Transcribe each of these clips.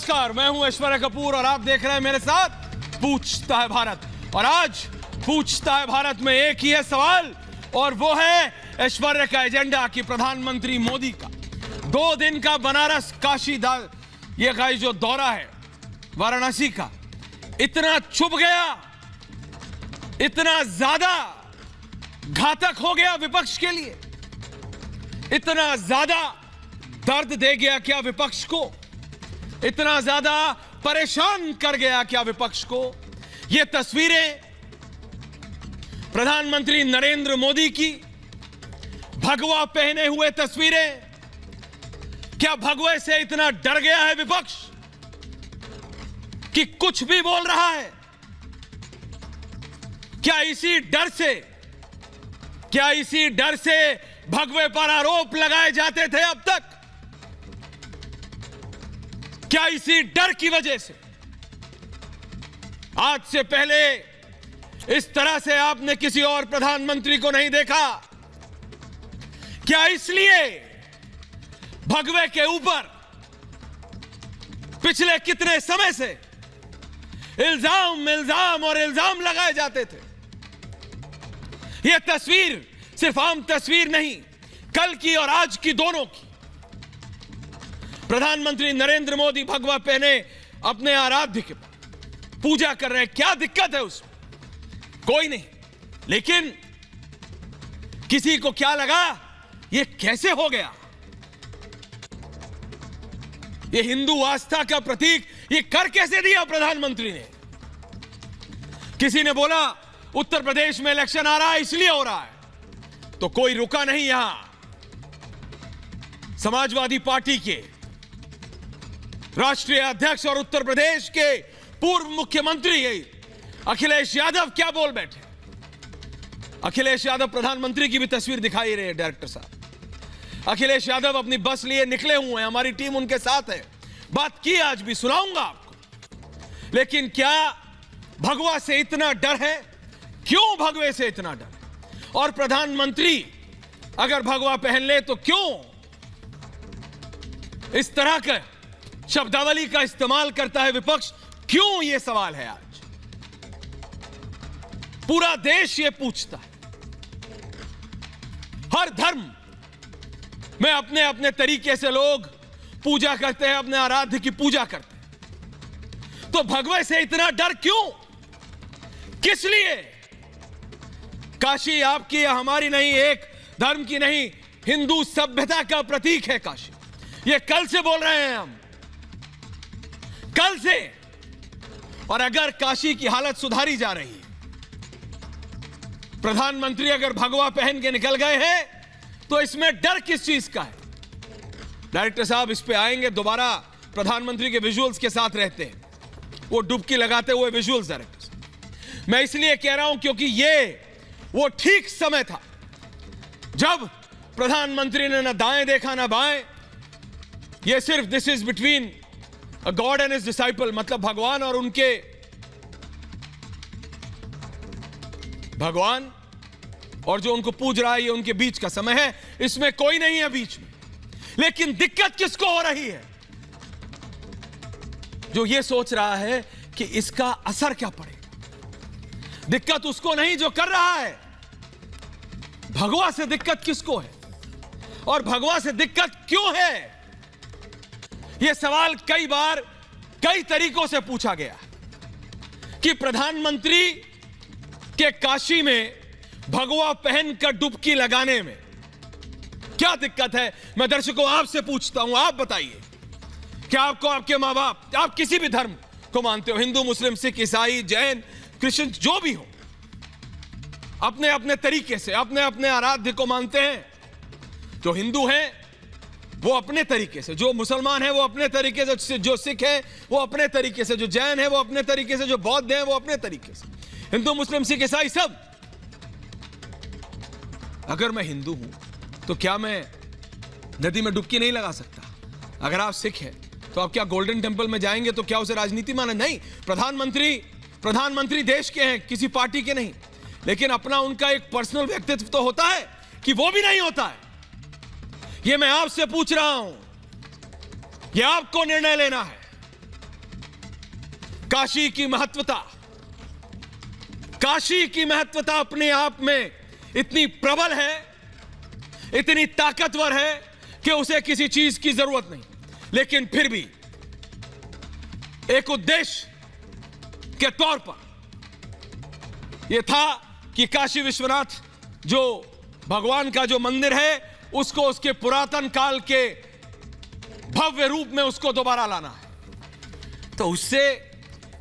नमस्कार, मैं हूं ऐश्वर्या कपूर और आप देख रहे हैं मेरे साथ पूछता है भारत। और आज पूछता है भारत में एक ही है सवाल और वो है ऐश्वर्या का एजेंडा कि प्रधानमंत्री मोदी का 2 दिन का बनारस काशी ये का जो दौरा है वाराणसी का इतना चुभ गया, इतना ज्यादा घातक हो गया विपक्ष के लिए, इतना ज्यादा दर्द दे गया क्या विपक्ष को, इतना ज्यादा परेशान कर गया क्या विपक्ष को। ये तस्वीरें प्रधानमंत्री नरेंद्र मोदी की भगवा पहने हुए तस्वीरें, क्या भगवे से इतना डर गया है विपक्ष कि कुछ भी बोल रहा है? क्या इसी डर से भगवे पर आरोप लगाए जाते थे अब तक? क्या इसी डर की वजह से आज से पहले इस तरह से आपने किसी और प्रधानमंत्री को नहीं देखा? क्या इसलिए भगवे के ऊपर पिछले कितने समय से इल्जाम लगाए जाते थे? यह तस्वीर सिर्फ आम तस्वीर नहीं, कल की और आज की दोनों की। प्रधानमंत्री नरेंद्र मोदी भगवा पहने अपने आराध्य के पूजा कर रहे हैं, क्या दिक्कत है उसमें? कोई नहीं। लेकिन किसी को क्या लगा यह कैसे हो गया? यह हिंदू आस्था का प्रतीक यह कर कैसे दिया प्रधानमंत्री ने? किसी ने बोला उत्तर प्रदेश में इलेक्शन आ रहा है इसलिए हो रहा है, तो कोई रुका नहीं। यहां समाजवादी पार्टी के राष्ट्रीय अध्यक्ष और उत्तर प्रदेश के पूर्व मुख्यमंत्री अखिलेश यादव क्या बोल बैठे? अखिलेश यादव प्रधानमंत्री की भी तस्वीर दिखाई रही है डायरेक्टर साहब। अखिलेश यादव अपनी बस लिए निकले हुए हैं, हमारी टीम उनके साथ है, बात की आज भी सुनाऊंगा आपको। लेकिन क्या भगवा से इतना डर है? क्यों भगवे से इतना डर? और प्रधानमंत्री अगर भगवा पहन ले तो क्यों इस तरह का शब्दावली का इस्तेमाल करता है विपक्ष? क्यों? यह सवाल है आज पूरा देश ये पूछता है। हर धर्म में अपने अपने तरीके से लोग पूजा करते हैं, अपने आराध्य की पूजा करते हैं, तो भगवे से इतना डर क्यों? किस लिए? काशी आपकी या हमारी नहीं, एक धर्म की नहीं, हिंदू सभ्यता का प्रतीक है काशी। ये कल से बोल रहे हैं हम, कल से। और अगर काशी की हालत सुधारी जा रही है, प्रधानमंत्री अगर भगवा पहन के निकल गए हैं, तो इसमें डर किस चीज का है? डायरेक्टर साहब इस पे आएंगे दोबारा, प्रधानमंत्री के विजुअल्स के साथ रहते हैं, वो डुबकी लगाते हुए विजुअल्स। डायरेक्टर साहब मैं इसलिए कह रहा हूं क्योंकि ये वो ठीक समय था जब प्रधानमंत्री ने ना दाएं देखा ना बाएं। ये सिर्फ this is between a God and his disciple, मतलब भगवान और उनके भगवान और जो उनको पूज रहा है, ये उनके बीच का समय है, इसमें कोई नहीं है बीच में। लेकिन दिक्कत किसको हो रही है? जो ये सोच रहा है कि इसका असर क्या पड़ेगा। दिक्कत उसको नहीं जो कर रहा है, भगवा से दिक्कत किसको है और भगवा से दिक्कत क्यों है? यह सवाल कई बार कई तरीकों से पूछा गया कि प्रधानमंत्री के काशी में भगवा पहनकर डुबकी लगाने में क्या दिक्कत है? मैं दर्शकों आपसे पूछता हूं, आप बताइए, क्या आपको आपके मां बाप, आप किसी भी धर्म को मानते हो, हिंदू मुस्लिम सिख ईसाई जैन क्रिश्चियन जो भी हो, अपने अपने तरीके से अपने अपने आराध्य को मानते हैं। जो हिंदू हैं वो अपने तरीके से, जो मुसलमान है वो अपने तरीके से, जो सिख है वो अपने तरीके से, जो जैन है वो अपने तरीके से, जो बौद्ध है वो अपने तरीके से, हिंदू मुस्लिम सिख ईसाई सब। अगर मैं हिंदू हूं तो क्या मैं नदी में डुबकी नहीं लगा सकता? अगर आप सिख हैं तो आप क्या गोल्डन टेंपल में जाएंगे तो क्या उसे राजनीति माने? नहीं। प्रधानमंत्री देश के हैं, किसी पार्टी के नहीं। लेकिन अपना उनका एक पर्सनल व्यक्तित्व तो होता है कि वो भी नहीं होता है। ये मैं आपसे पूछ रहा हूं, ये आपको निर्णय लेना है। काशी की महत्वता, काशी की महत्वता अपने आप में इतनी प्रबल है, इतनी ताकतवर है कि उसे किसी चीज की जरूरत नहीं, लेकिन फिर भी एक उद्देश्य के तौर पर यह था कि काशी विश्वनाथ जो भगवान का जो मंदिर है उसको उसके पुरातन काल के भव्य रूप में उसको दोबारा लाना है। तो उससे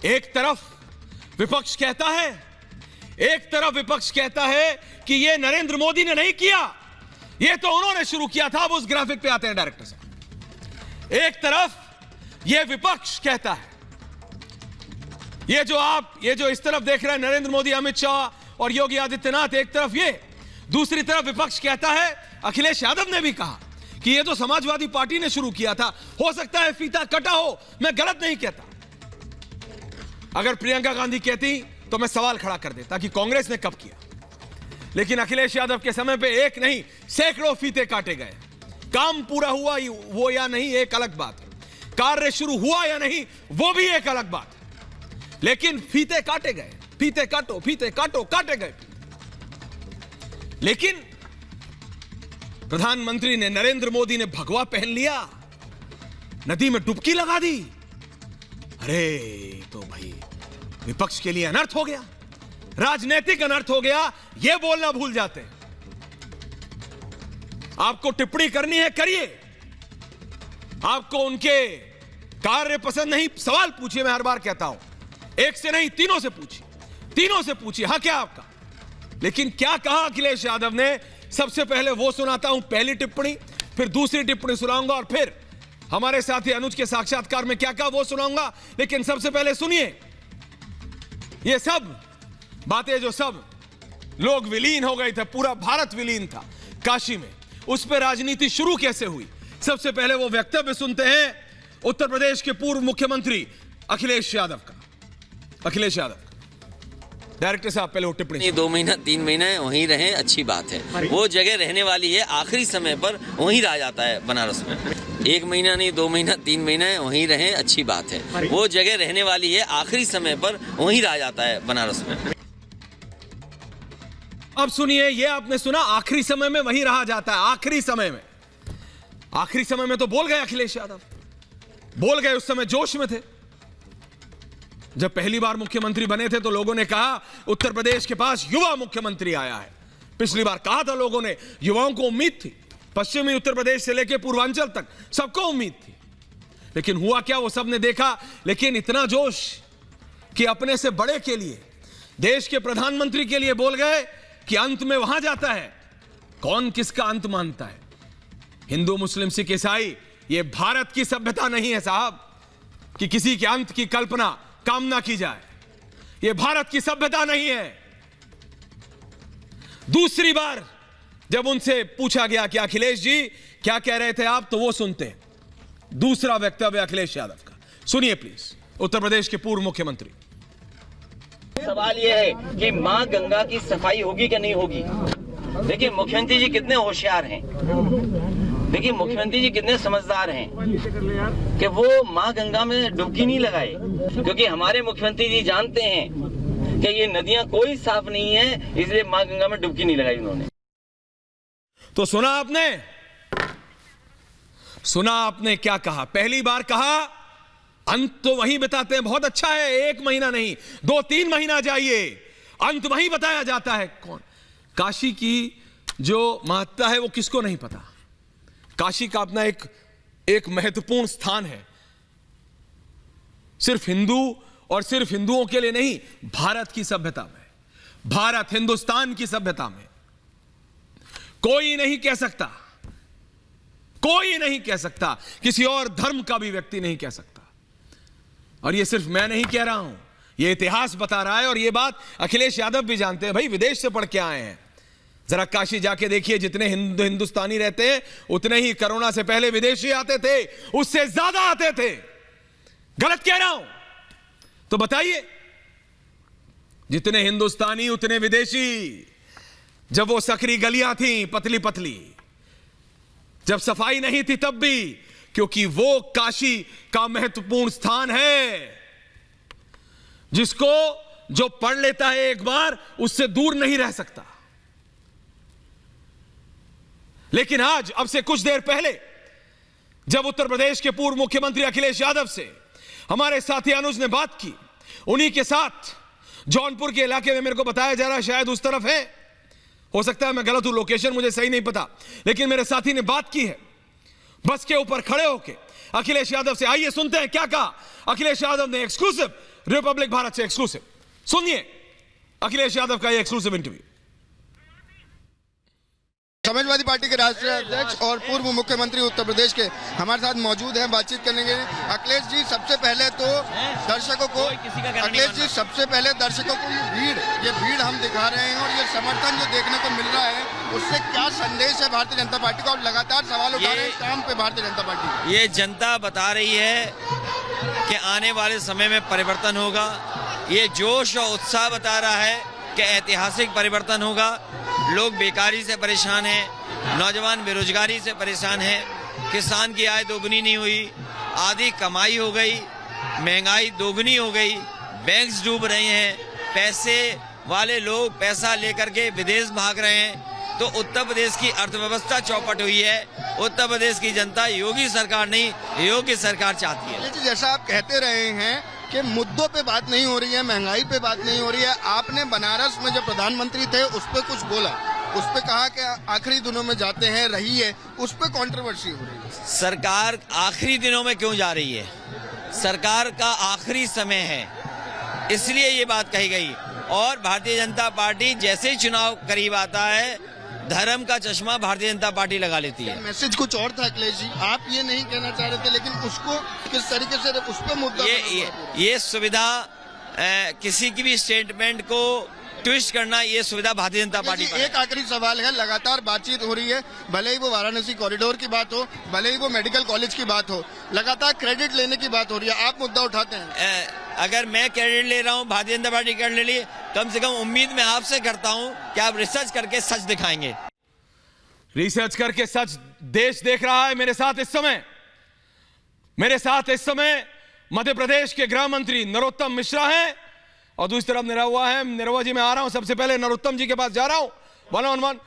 एक तरफ विपक्ष कहता है, एक तरफ विपक्ष कहता है कि यह नरेंद्र मोदी ने नहीं किया, यह तो उन्होंने शुरू किया था। अब उस ग्राफिक पे आते हैं डायरेक्टर साहब। एक तरफ यह विपक्ष कहता है, ये जो इस तरफ देख रहे हैं नरेंद्र मोदी, अमित शाह और योगी आदित्यनाथ, एक तरफ ये, दूसरी तरफ विपक्ष कहता है, अखिलेश यादव ने भी कहा कि ये तो समाजवादी पार्टी ने शुरू किया था, हो सकता है फीता कटा हो, मैं गलत नहीं कहता। अगर प्रियंका गांधी कहती तो मैं सवाल खड़ा कर देता कि कांग्रेस ने कब किया, लेकिन अखिलेश यादव के समय पे एक नहीं सैकड़ों फीते काटे गए। काम पूरा हुआ वो या नहीं एक अलग बात है, कार्य शुरू हुआ या नहीं वो भी एक अलग बात है, लेकिन फीते काटे गए, फीते काटो, फीते काटो, काटे गए। लेकिन प्रधानमंत्री ने, नरेंद्र मोदी ने भगवा पहन लिया, नदी में डुबकी लगा दी। अरे तो भाई विपक्ष के लिए अनर्थ हो गया, राजनीतिक अनर्थ हो गया, यह बोलना भूल जाते हैं। आपको टिप्पणी करनी है करिए, आपको उनके कार्य पसंद नहीं, सवाल पूछिए। मैं हर बार कहता हूं, एक से नहीं तीनों से पूछिए, तीनों से पूछिए हाँ क्या आपका। लेकिन क्या कहा अखिलेश यादव ने, सबसे पहले वो सुनाता हूं पहली टिप्पणी, फिर दूसरी टिप्पणी सुनाऊंगा और फिर हमारे साथी अनुज के साक्षात्कार में क्या कहा वो सुनाऊंगा। लेकिन सबसे पहले सुनिए, ये सब बातें जो सब लोग विलीन हो गए थे, पूरा भारत विलीन था काशी में, उस पर राजनीति शुरू कैसे हुई। सबसे पहले वो वक्तव्य सुनते हैं उत्तर प्रदेश के पूर्व मुख्यमंत्री अखिलेश यादव का। अखिलेश यादव, डायरेक्टर साहब पहले वो टिप्पणी। 2 महीना 3 महीने वहीं रहें अच्छी बात है, वो जगह रहने वाली है, आखिरी समय पर वहीं रह जाता है बनारस में। 1 महीना नहीं 2 महीना 3 महीने वहीं रहें अच्छी बात है, वो जगह रहने वाली है, आखिरी समय पर वहीं रह जाता है बनारस में। अब सुनिए, ये आपने सुना आखिरी समय में वहीं रहा जाता है, आखिरी समय में। आखिरी समय में तो बोल गए अखिलेश यादव, बोल गए, उस समय जोश में थे। जब पहली बार मुख्यमंत्री बने थे तो लोगों ने कहा उत्तर प्रदेश के पास युवा मुख्यमंत्री आया है। पिछली बार कहा था लोगों ने, युवाओं को उम्मीद थी, पश्चिमी उत्तर प्रदेश से लेकर पूर्वांचल तक सबको उम्मीद थी। लेकिन हुआ क्या, वो सबने देखा। लेकिन इतना जोश कि अपने से बड़े के लिए, देश के प्रधानमंत्री के लिए बोल गए कि अंत में वहां जाता है। कौन किसका अंत मानता है? हिंदू, मुस्लिम, सिख, ईसाई, ये भारत की सभ्यता नहीं है साहब कि किसी के अंत की कल्पना कामना की जाए। यह भारत की सभ्यता नहीं है। दूसरी बार जब उनसे पूछा गया कि अखिलेश जी क्या कह रहे थे आप, तो वो सुनते हैं दूसरा वक्तव्य अखिलेश यादव का। सुनिए प्लीज, उत्तर प्रदेश के पूर्व मुख्यमंत्री। सवाल यह है कि मां गंगा की सफाई होगी कि नहीं होगी। देखिए मुख्यमंत्री जी कितने होशियार हैं, देखिए मुख्यमंत्री जी कितने समझदार हैं कि वो मां गंगा में डुबकी नहीं लगाए, क्योंकि हमारे मुख्यमंत्री जी जानते हैं कि ये नदियां कोई साफ नहीं है, इसलिए मां गंगा में डुबकी नहीं लगाई उन्होंने। तो सुना आपने क्या कहा। पहली बार कहा अंत तो वहीं बताते हैं, बहुत अच्छा है, 1 महीना नहीं 2-3 महीना जाइए, अंत वहीं बताया जाता है। कौन? काशी की जो महत्ता है वो किसको नहीं पता। काशी का अपना एक महत्वपूर्ण स्थान है, सिर्फ हिंदू और सिर्फ हिंदुओं के लिए नहीं, भारत की सभ्यता में, भारत हिंदुस्तान की सभ्यता में कोई नहीं कह सकता, कोई नहीं कह सकता, किसी और धर्म का भी व्यक्ति नहीं कह सकता। और ये सिर्फ मैं नहीं कह रहा हूं, ये इतिहास बता रहा है। और ये बात अखिलेश यादव भी जानते हैं, भाई विदेश से पढ़ के आए हैं। जरा काशी जाके देखिए, जितने हिंदुस्तानी रहते हैं उतने ही कोरोना से पहले विदेशी आते थे, उससे ज्यादा आते थे। गलत कह रहा हूं तो बताइए, जितने हिंदुस्तानी उतने विदेशी। जब वो सकरी गलियां थी पतली पतली, जब सफाई नहीं थी तब भी, क्योंकि वो काशी का महत्वपूर्ण स्थान है। जिसको जो पढ़ लेता है एक बार उससे दूर नहीं रह सकता। लेकिन आज, अब से कुछ देर पहले, जब उत्तर प्रदेश के पूर्व मुख्यमंत्री अखिलेश यादव से हमारे साथी अनुज ने बात की, उन्हीं के साथ जौनपुर के इलाके में, मेरे को बताया जा रहा है शायद उस तरफ है, हो सकता है मैं गलत हूं, लोकेशन मुझे सही नहीं पता, लेकिन मेरे साथी ने बात की है बस के ऊपर खड़े होके अखिलेश यादव से। आइए सुनते हैं क्या कहा अखिलेश यादव ने, एक्सक्लूसिव, रिपब्लिक भारत से एक्सक्लूसिव। सुनिए अखिलेश यादव का ये एक्सक्लूसिव इंटरव्यू। समाजवादी पार्टी के राष्ट्रीय अध्यक्ष और पूर्व मुख्यमंत्री उत्तर प्रदेश के हमारे साथ मौजूद हैं बातचीत करने के लिए। अखिलेश जी, सबसे पहले तो दर्शकों को, अखिलेश जी सबसे पहले दर्शकों को ये भीड़ हम दिखा रहे हैं और ये समर्थन जो देखने को मिल रहा है, उससे क्या संदेश है भारतीय जनता पार्टी का? और लगातार सवाल उठा रहे हैं काम पे भारतीय जनता पार्टी। ये जनता बता रही है कि आने वाले समय में परिवर्तन होगा। ये जोश और उत्साह बता रहा है कि ऐतिहासिक परिवर्तन होगा। लोग बेकारी से परेशान हैं, नौजवान बेरोजगारी से परेशान हैं, किसान की आय दोगुनी नहीं हुई, आधी कमाई हो गई, महंगाई दोगुनी हो गई, बैंक्स डूब रहे हैं, पैसे वाले लोग पैसा लेकर के विदेश भाग रहे हैं। तो उत्तर प्रदेश की अर्थव्यवस्था चौपट हुई है। उत्तर प्रदेश की जनता योगी सरकार नहीं, योग्य सरकार चाहती है। जैसा आप कहते रहे हैं कि मुद्दों पे बात नहीं हो रही है, महंगाई पे बात नहीं हो रही है, आपने बनारस में जब प्रधानमंत्री थे उस पे कुछ बोला, उस पे कहा कि आखिरी दिनों में जाते हैं, रही है, उस पे कंट्रोवर्सी हो रही है। सरकार आखिरी दिनों में क्यों जा रही है? सरकार का आखिरी समय है, इसलिए ये बात कही गई। और भारतीय जनता पार्टी जैसे ही चुनाव करीब आता है, धर्म का चश्मा भारतीय जनता पार्टी लगा लेती है। मैसेज कुछ और था अखिलेश जी, आप ये नहीं कहना चाह रहे थे, लेकिन उसको किस तरीके से उस पर मुद्दा ये सुविधा किसी की भी स्टेटमेंट को ट्विस्ट करना, ये सुविधा भारतीय जनता पार्टी पर। एक आखिरी सवाल है, लगातार बातचीत हो रही है, भले ही वो वाराणसी कॉरिडोर की बात हो, भले ही वो मेडिकल कॉलेज की बात हो, लगातार क्रेडिट लेने की बात हो रही है, आप मुद्दा उठाते हैं। अगर मैं क्रेडिट ले रहा हूं, भारतीय जनता पार्टी क्रेडिट ले ली, कम से कम उम्मीद मैं आपसे करता हूं कि आप रिसर्च करके सच दिखाएंगे। रिसर्च करके सच देश देख रहा है। मेरे साथ इस समय मध्य प्रदेश के गृह मंत्री नरोत्तम मिश्रा हैं और दूसरी तरफ निरहुआ है। निरहुआ जी, मैं आ रहा हूं, सबसे पहले नरोत्तम जी के पास जा रहा हूं, 1-on-1।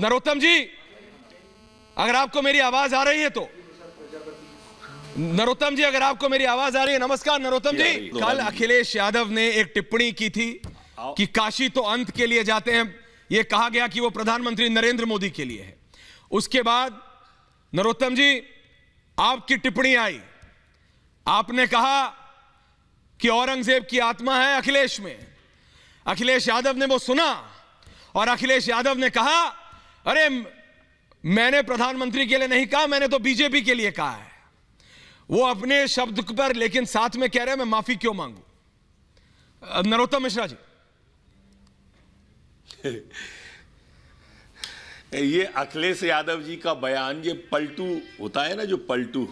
नरोत्तम जी, अगर आपको मेरी आवाज आ रही है तो, नरोत्तम जी अगर आपको मेरी आवाज आ रही है, नमस्कार नरोत्तम जी। कल अखिलेश यादव ने एक टिप्पणी की थी कि काशी तो अंत के लिए जाते हैं, यह कहा गया कि वो प्रधानमंत्री नरेंद्र मोदी के लिए है। उसके बाद नरोत्तम जी, आपकी टिप्पणी आई, आपने कहा कि औरंगजेब की आत्मा है अखिलेश में। अखिलेश यादव ने वो सुना और अखिलेश यादव ने कहा, अरे मैंने प्रधानमंत्री के लिए नहीं कहा, मैंने तो बीजेपी के लिए कहा है। वो अपने शब्द पर लेकिन साथ में कह रहे हैं मैं माफी क्यों मांगू। नरोत्तम मिश्रा जी, ये अखिलेश यादव जी का बयान, ये पलटू होता है ना, जो पलटू,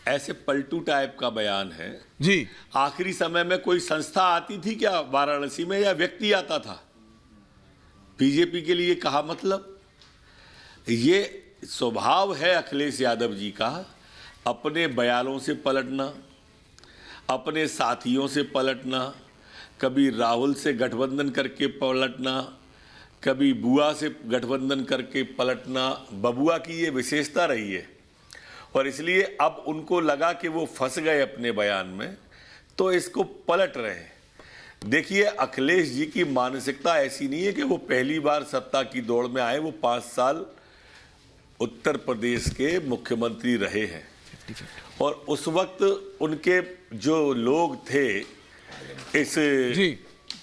ऐसे पलटू टाइप का बयान है जी। आखिरी समय में कोई संस्था आती थी क्या वाराणसी में, या व्यक्ति आता था बीजेपी के लिए? कहा मतलब ये स्वभाव है अखिलेश यादव जी का, अपने बयानों से पलटना, अपने साथियों से पलटना, कभी राहुल से गठबंधन करके पलटना, कभी बुआ से गठबंधन करके पलटना। बबुआ की ये विशेषता रही है और इसलिए अब उनको लगा कि वो फंस गए अपने बयान में, तो इसको पलट रहे हैं। देखिए, अखिलेश जी की मानसिकता ऐसी नहीं है कि वो पहली बार सत्ता की दौड़ में आए। वो 5 साल उत्तर प्रदेश के मुख्यमंत्री रहे हैं और उस वक्त उनके जो लोग थे इस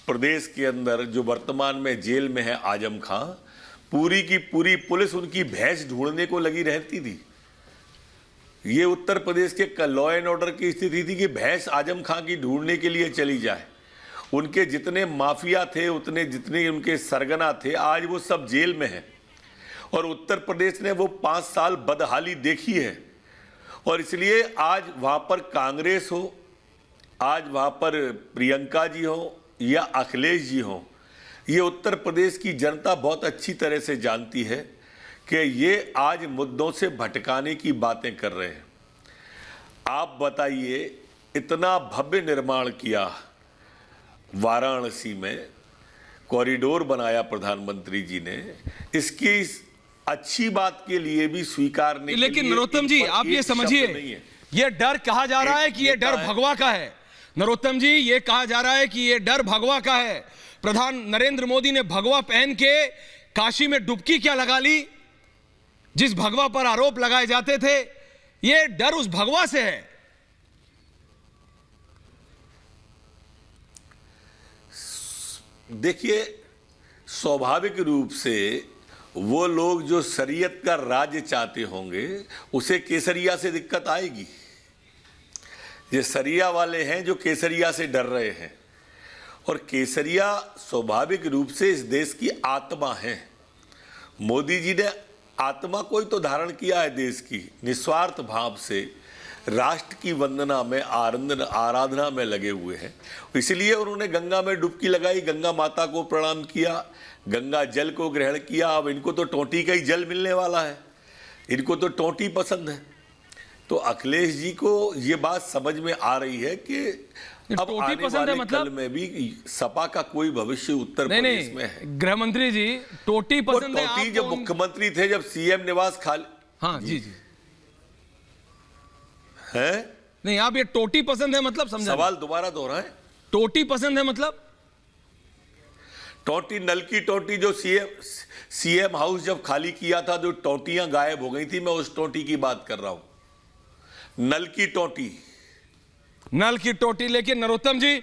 प्रदेश के अंदर, जो वर्तमान में जेल में है आजम खां, पूरी की पूरी पुलिस उनकी भैंस ढूंढने को लगी रहती थी। ये उत्तर प्रदेश के लॉ एंड ऑर्डर की स्थिति थी कि भैंस आजम खां की ढूंढने के लिए चली जाए। उनके जितने माफिया थे, जितने उनके सरगना थे, आज वो सब जेल में हैं और उत्तर प्रदेश ने वो 5 साल बदहाली देखी है। और इसलिए आज वहाँ पर कांग्रेस हो, आज वहाँ पर प्रियंका जी हो या अखिलेश जी हो, ये उत्तर प्रदेश की जनता बहुत अच्छी तरह से जानती है कि ये आज मुद्दों से भटकाने की बातें कर रहे हैं। आप बताइए, इतना भव्य निर्माण किया वाराणसी में कॉरिडोर बनाया प्रधानमंत्री जी ने, इसकी अच्छी बात के लिए भी स्वीकारने लेकिन नरोत्तम जी आप ये समझिए, ये डर कहा जा रहा है कि ये डर भगवा का है। नरोत्तम जी ये कहा जा रहा है कि ये डर भगवा का है। प्रधान नरेंद्र मोदी ने भगवा पहन के काशी में डुबकी क्या लगा ली, जिस भगवा पर आरोप लगाए जाते थे, ये डर उस भगवा से है। देखिए, स्वाभाविक रूप से वो लोग जो शरीयत का राज्य चाहते होंगे उसे केसरिया से दिक्कत आएगी। ये शरिया वाले हैं जो केसरिया से डर रहे हैं, और केसरिया स्वाभाविक रूप से इस देश की आत्मा है। मोदी जी ने आत्मा को ही तो धारण किया है देश की, निस्वार्थ भाव से राष्ट्र की वंदना में, आराधना में लगे हुए हैं। इसलिए उन्होंने गंगा में डुबकी लगाई, गंगा माता को प्रणाम किया, गंगा जल को ग्रहण किया। अब इनको तो टोटी का ही जल मिलने वाला है, इनको तो टोटी पसंद है। तो अखिलेश जी को ये बात समझ में आ रही है कि अब आने वाले कल में भी सपा का कोई भविष्य उत्तर प्रदेश में है। गृह मंत्री जी, टोटी पसंद है? टोटी जब मुख्यमंत्री थे, जब सीएम निवास खाली, हाँ जी जी है नहीं, आप ये टोटी पसंद है मतलब समझा? सवाल दोबारा दोहराएं। टोटी पसंद है मतलब? टोटी, नल की टोटी जो सीएम हाउस जब खाली किया था, जो टोटियां गायब हो गई थी, मैं उस टोटी की बात कर रहा हूं, नल की टोटी। नल की टोटी। लेकिन नरोत्तम जी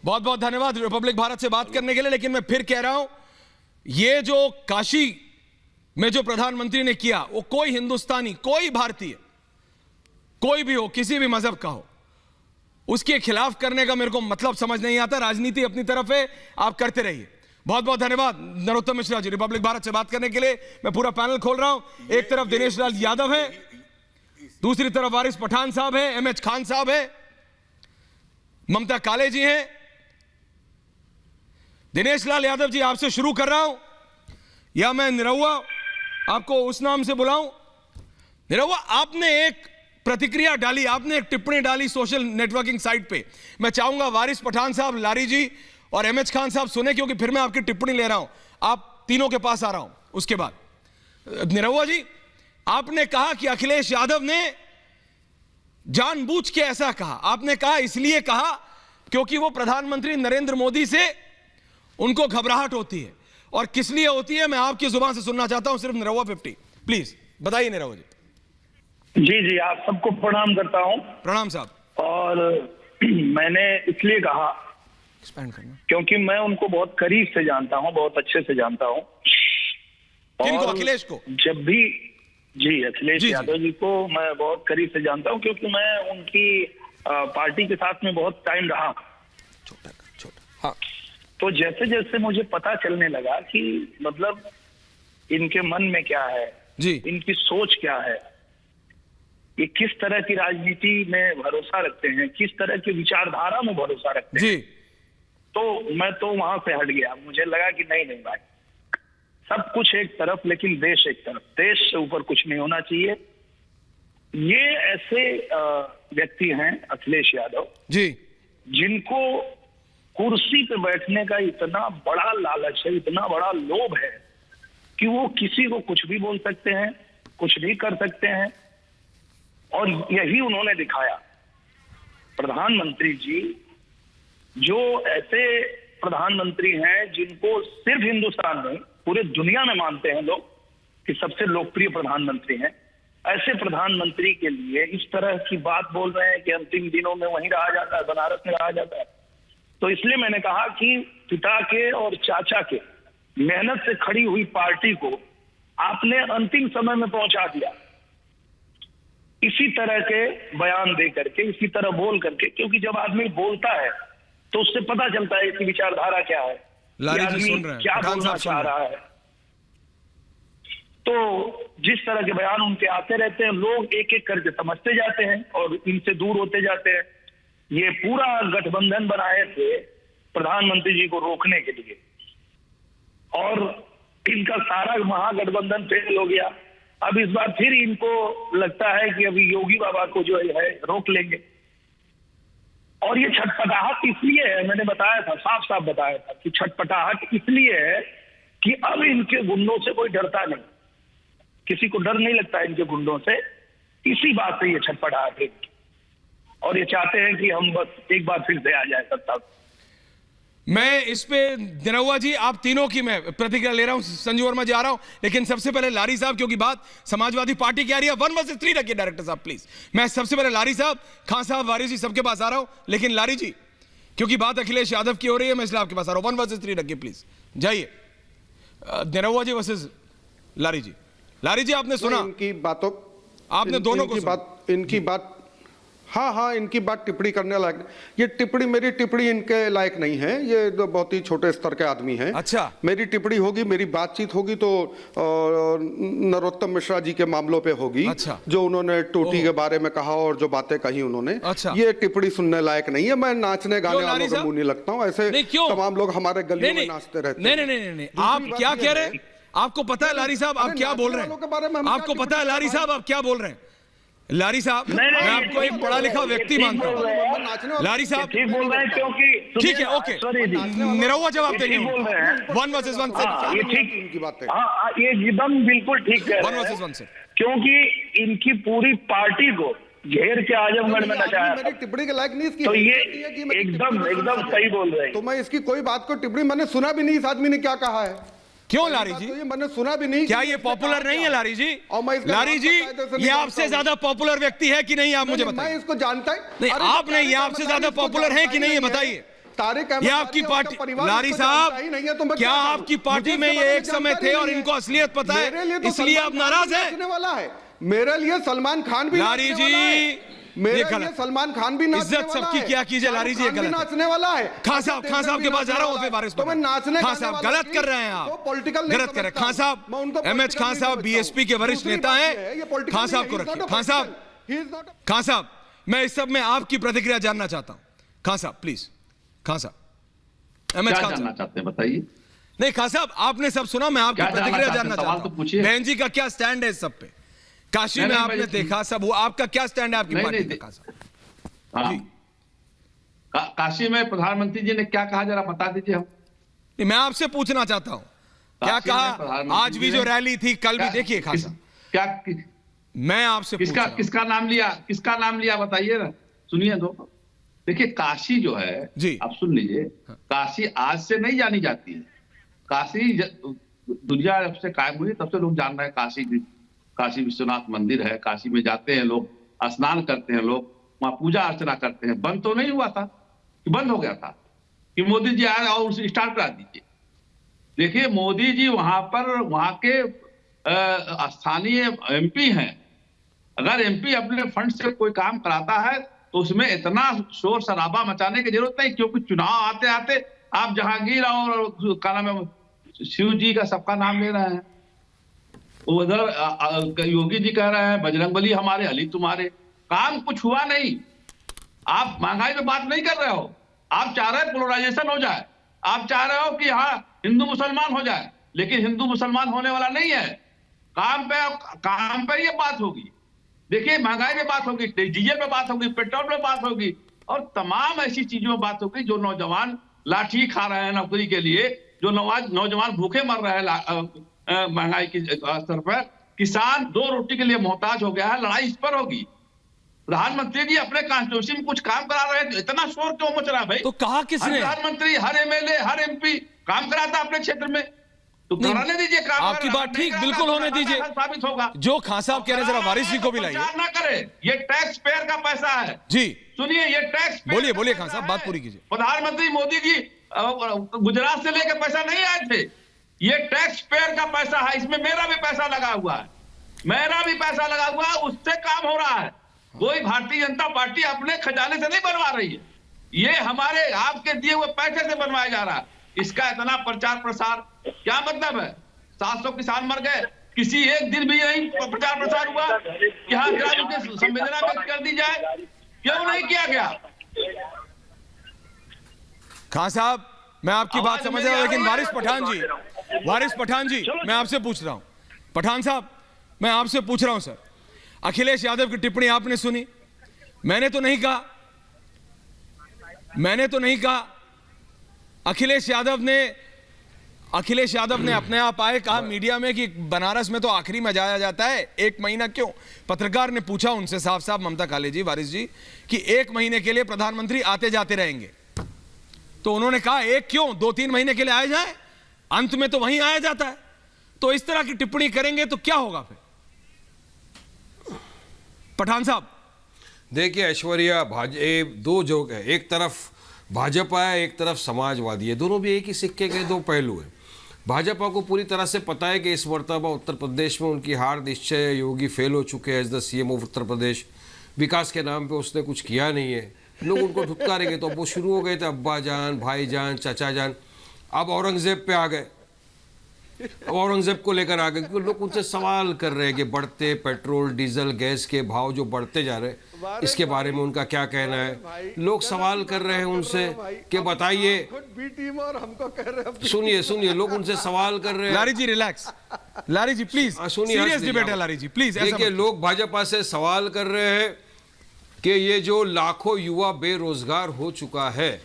बहुत बहुत धन्यवाद रिपब्लिक भारत से बात करने के लिए। लेकिन मैं फिर कह रहा हूं, ये जो काशी में जो प्रधानमंत्री ने किया, वो कोई हिंदुस्तानी, कोई भारतीय, कोई भी हो, किसी भी मजहब का हो, उसके खिलाफ करने का मेरे को मतलब समझ नहीं आता। राजनीति अपनी तरफ है, आप करते रहिए। बहुत बहुत धन्यवाद नरोत्तम मिश्रा जी, रिपब्लिक भारत से बात करने के लिए। मैं पूरा पैनल खोल रहा हूं। एक तरफ दिनेश लाल यादव है, दूसरी तरफ वारिस पठान साहब है, एमएच खान साहब है, ममता काले जी हैं। दिनेश लाल यादव जी, आपसे शुरू कर रहा हूं, या मैं निरहुआ आपको उस नाम से बुलाऊं? निरहुआ, आपने एक प्रतिक्रिया डाली, आपने एक टिप्पणी डाली सोशल नेटवर्किंग साइट पे। मैं चाहूंगा वारिस पठान साहब, लारी जी और एमएच खान साहब सुने, क्योंकि फिर मैं आपकी टिप्पणी ले रहा हूं। आप तीनों के पास आ रहा हूं। उसके बाद निरहुआ जी, आपने कहा कि अखिलेश यादव ने जानबूझ के ऐसा कहा। आपने कहा इसलिए कहा क्योंकि वो प्रधानमंत्री नरेंद्र मोदी से उनको घबराहट होती है। और किस लिए होती है, मैं आपकी जुबान से सुनना चाहता हूं। सिर्फ निरहुआ 50, प्लीज बताइए निरहुआ जी। जी जी, आप सबको प्रणाम करता हूं। प्रणाम साहब। और मैंने इसलिए कहा एक्सपेंड करना क्योंकि मैं उनको बहुत करीब से जानता हूं, बहुत अच्छे से जानता हूं। किनको? अखिलेश को? जब भी जी, अखिलेश यादव जी को मैं बहुत करीब से जानता हूं, क्योंकि मैं उनकी पार्टी के साथ में बहुत टाइम रहा। छोटा हाँ। तो जैसे जैसे मुझे पता चलने लगा कि मतलब इनके मन में क्या है जी, इनकी सोच क्या है, ये किस तरह की राजनीति में भरोसा रखते हैं, किस तरह की विचारधारा में भरोसा रखते हैं, तो मैं तो वहां से हट गया। मुझे लगा कि नहीं भाई, सब कुछ एक तरफ लेकिन देश एक तरफ, देश से ऊपर कुछ नहीं होना चाहिए। ये ऐसे व्यक्ति हैं अखिलेश यादव जी, जिनको कुर्सी पे बैठने का इतना बड़ा लालच है, इतना बड़ा लोभ है कि वो किसी को कुछ भी बोल सकते हैं, कुछ भी कर सकते हैं। और यही उन्होंने दिखाया। प्रधानमंत्री जी जो ऐसे प्रधानमंत्री हैं जिनको सिर्फ हिंदुस्तान में, पूरे दुनिया में मानते हैं लोग कि सबसे लोकप्रिय प्रधानमंत्री हैं, ऐसे प्रधानमंत्री के लिए इस तरह की बात बोल रहे हैं कि अंतिम दिनों में वहीं रहा जाता है, बनारस में रहा जाता है। तो इसलिए मैंने कहा कि पिता के और चाचा के मेहनत से खड़ी हुई पार्टी को आपने अंतिम समय में पहुंचा दिया, इसी तरह के बयान दे करके, इसी तरह बोल करके। क्योंकि जब आदमी बोलता है तो उससे पता चलता है इसकी विचारधारा क्या है, आदमी क्या बोलना चाह रहा है। तो जिस तरह के बयान उनके आते रहते हैं, लोग एक एक करके समझते जाते हैं और इनसे दूर होते जाते हैं। ये पूरा गठबंधन बनाए थे प्रधानमंत्री जी को रोकने के लिए, और इनका सारा महागठबंधन फेल हो गया। अब इस बार फिर इनको लगता है कि अभी योगी बाबा को जो है रोक लेंगे। और ये छटपटाहट इसलिए है, मैंने बताया था, साफ साफ बताया था कि छटपटाहट इसलिए है कि अब इनके गुंडों से कोई डरता नहीं, किसी को डर नहीं लगता इनके गुंडों से। इसी बात से ये छटपटाहट है और ये चाहते हैं कि हम बस एक बार फिर से आ जाए सत्ता। मैं इस पे दिनहुआ जी, आप तीनों की मैं प्रतिक्रिया ले रहा हूं, संजू वर्मा जी आ रहा हूं, लेकिन सबसे पहले लारी साहब, क्योंकि बात समाजवादी पार्टी की आ रही है। 1 वर्सेस 3 रखिए डायरेक्टर साहब प्लीज। मैं सबसे पहले लारी साहब, खान साहब, वारिस जी सबके पास आ रहा हूं, लेकिन लारी जी क्योंकि बात अखिलेश यादव की हो रही है, मैं इसलिए आपके पास आ रहा हूं। 1 वर्सेस 3 रखिए प्लीज, जाइए। दिनहुआ जी वर्सेस लारी जी। लारी जी आपने सुना इनकी बातों, आपने दोनों को इनकी बात, हाँ, इनकी बात टिप्पणी करने लायक, ये टिप्पणी, मेरी टिप्पणी इनके लायक नहीं है। ये तो बहुत ही छोटे स्तर के आदमी हैं। अच्छा, मेरी टिप्पणी होगी, मेरी बातचीत होगी तो नरोत्तम मिश्रा जी के मामलों पे होगी। अच्छा, जो उन्होंने टोटी के बारे में कहा और जो बातें कही उन्होंने, अच्छा, ये टिप्पणी सुनने लायक नहीं है। मैं नाचने गाने वालों के मुंह नहीं लगता हूँ, ऐसे तमाम लोग हमारे गलियों में नाचते रहते हैं। नहीं, आप क्या कह रहे हैं? आपको पता है लारी साहब आप क्या बोल रहे हैं? आपको पता है लारी साहब आप क्या बोल रहे हैं? लारी साहब, मैं आपको एक पढ़ा लिखा व्यक्ति मानता हूं। लारी साहब ठीक बोल रहे हैं, क्योंकि ठीक है, ओके, निरहुआ जवाब देंगे। 1 वर्सेस 1 से ये ठीक इनकी बात है। हाँ, ये एकदम बिल्कुल ठीक कह 1 रहे वर्सेस हैं, 1 से, क्योंकि इनकी पूरी पार्टी को घेर के आजमगढ़ में नचाया। मेरी टिप्पणी के लायक नहीं इसकी, तो ये एकदम सही बोल रहे हैं। तो मैं इसकी कोई बात को टिप्पणी, मैंने सुना भी नहीं इस आदमी ने क्या कहा है। क्यों लारी जी? तो ये मैंने सुना भी नहीं। क्या ये पॉपुलर नहीं है लारी जी? लारी जी, ये आपसे ज्यादा पॉपुलर व्यक्ति है कि नहीं, आप मुझे बताइए। मैं इसको जानता ही नहीं, आप नहीं, ये आपसे ज्यादा पॉपुलर है कि नहीं, ये बताइए। ये आपकी पार्टी, लारी साहब, क्या आपकी पार्टी में ये एक समय थे और इनको असलियत पता है, इसलिए आप नाराज हैं? मेरे लिए सलमान खान भी लारी जी, मेरे लिए सलमान खान भी नाचने इज्जत सबकी क्या कीजिए लारी जी, गलत नाचने वाला है। खान साहब के पास जा रहा हूं, फिर वारिस तो मैं नाचने, खान साहब गलत कर रहे हैं आप, गलत कर रहे हैं। खान साहब, एमएच खान साहब बीएसपी के वरिष्ठ नेता हैं, खान साहब को रखिए। खान साहब, मैं इस सब में आपकी प्रतिक्रिया जानना चाहता हूं। खान साहब प्लीज, खान साहब, एमएच खान जानना चाहते हैं बताइए। नहीं खान साहब, आपने सब सुना, मैं आपकी प्रतिक्रिया जानना चाहता हूं। बहन जी का क्या स्टैंड है इस सब पे? काशी में आपने देखा सब, वो आपका क्या स्टैंड है आपकी पार्टी का? हाँ, काशी में प्रधानमंत्री जी ने क्या कहा जरा बता दीजिए हम। मैं आपसे पूछना चाहता हूं क्या कहा। आज भी जो रैली थी, कल भी देखिए खान साहब, क्या मैं आपसे किसका नाम लिया बताइए ना, सुनिए तो। देखिए काशी जो है जी, आप सुन लीजिए, काशी आज से नहीं जानी जाती है। काशी दुनिया जब से कायम हुई तब से लोग जान रहे हैं। काशी विश्वनाथ मंदिर है, काशी में जाते हैं लोग, स्नान करते हैं लोग, वहां पूजा अर्चना करते हैं। बंद तो नहीं हुआ था कि बंद हो गया था कि मोदी जी आए और उसे स्टार्ट करा दीजिए। देखिए मोदी जी वहां पर, वहां के स्थानीय एमपी हैं। अगर एमपी अपने फंड से कोई काम कराता है तो उसमें इतना शोर शराबा मचाने की जरूरत नहीं, क्योंकि चुनाव आते आते आप जहांगीर और क्या नाम है, शिव जी का सबका नाम ले रहे हैं। उधर योगी जी कह रहे हैं बजरंगबली हमारे, अली तुम्हारे। काम कुछ हुआ नहीं। आप महंगाई पे बात नहीं कर रहे हो, आप चाह रहे पोलराइजेशन हो जाए, आप चाह रहे हो कि हाँ हिंदू मुसलमान हो जाए, लेकिन हिंदू मुसलमान होने वाला नहीं है। काम पे ये बात होगी। देखिए महंगाई पे बात होगी, डीजल पे बात होगी, पेट्रोल पे बात होगी, और तमाम ऐसी चीजों में बात होगी जो नौजवान लाठी खा रहे हैं नौकरी के लिए, जो नौजवान भूखे मर रहे हैं महंगाई के स्तर पर। किसान 2 रोटी के लिए मोहताज हो गया है। लड़ाई इस पर होगी। प्रधानमंत्री जी अपने कॉन्स्टिट्यूशन में कुछ काम करा रहे हैं, तो इतना शोर क्यों मच रहा है भाई? तो कहा किसने? प्रधानमंत्री, हर एमएलए, हर एमपी काम कराता अपने क्षेत्र में, तो कराने दीजिए काम। आपकी बात ठीक, बिल्कुल होने दीजिए, साबित होगा। जो खान साहब कह रहे हैं जरा वारिस जी को भी लाइए। ना करे, ये टैक्स पेयर का पैसा है जी। सुनिए, ये टैक्स, बोलिए खान साहब, बात पूरी कीजिए। प्रधानमंत्री मोदी जी गुजरात से लेकर पैसा नहीं आए थे, ये टैक्स पेयर का पैसा है। इसमें मेरा भी पैसा लगा हुआ है, उससे काम हो रहा है। कोई भारतीय जनता पार्टी अपने खजाने से नहीं बनवा रही है, ये हमारे आपके दिए हुए पैसे से बनवाया जा रहा है। इसका इतना प्रचार प्रसार क्या मतलब है? 700 किसान मर गए, किसी एक दिन भी नहीं प्रचार प्रसार हुआ कि हाँ संवेदना व्यक्त कर दी जाए, क्यों नहीं किया गया? खान साहब, मैं आपकी बात समझ रहा हूं, लेकिन वारिस पठान जी, मैं आपसे पूछ रहा हूं। पठान साहब, मैं आपसे पूछ रहा हूं सर, अखिलेश यादव की टिप्पणी आपने सुनी, मैंने तो नहीं कहा। मैंने तो नहीं कहा, अखिलेश यादव ने अपने आप आए कहा मीडिया में कि बनारस में तो आखिरी में जाया जाता है, 1 महीना क्यों? पत्रकार ने पूछा उनसे साफ साफ, ममता कालेजी, वारिस जी, कि 1 महीने के लिए प्रधानमंत्री आते जाते रहेंगे, तो उन्होंने कहा 1 क्यों, 2-3 महीने के लिए आया जाए, अंत में तो वहीं आया जाता है। तो इस तरह की टिप्पणी करेंगे तो क्या होगा फिर? पठान साहब देखिए ऐश्वर्या, दो जोक है, एक तरफ भाजपा है, एक तरफ समाजवादी है, दोनों भी एक ही सिक्के के दो पहलू हैं। भाजपा को पूरी तरह से पता है कि इस मर्तबा उत्तर प्रदेश में उनकी हार निश्चय है। योगी फेल हो चुके हैं as the CM of Uttar Pradesh. विकास के नाम पे उसने कुछ किया नहीं है, लोग उनको धुतकारेंगे। तो अब वो शुरू हो गए थे अब्बा जान, भाई जान, चाचा जान, अब औरंगजेब पे आ गए, औरंगजेब को लेकर आ गए, क्योंकि लोग उनसे सवाल कर रहे हैं कि बढ़ते पेट्रोल डीजल गैस के भाव जो बढ़ते जा रहे हैं, इसके बारे में उनका क्या कहना है। लोग सवाल कर रहे हैं उनसे कि बताइए, सुनिए लोग उनसे सवाल कर रहे हैं। Lari ji relax, Lari ji please, serious debate है लारी जी प्लीज। देखिए लोग भाजपा से सवाल कर रहे हैं कि ये जो लाखों युवा बेरोजगार हो चुका है,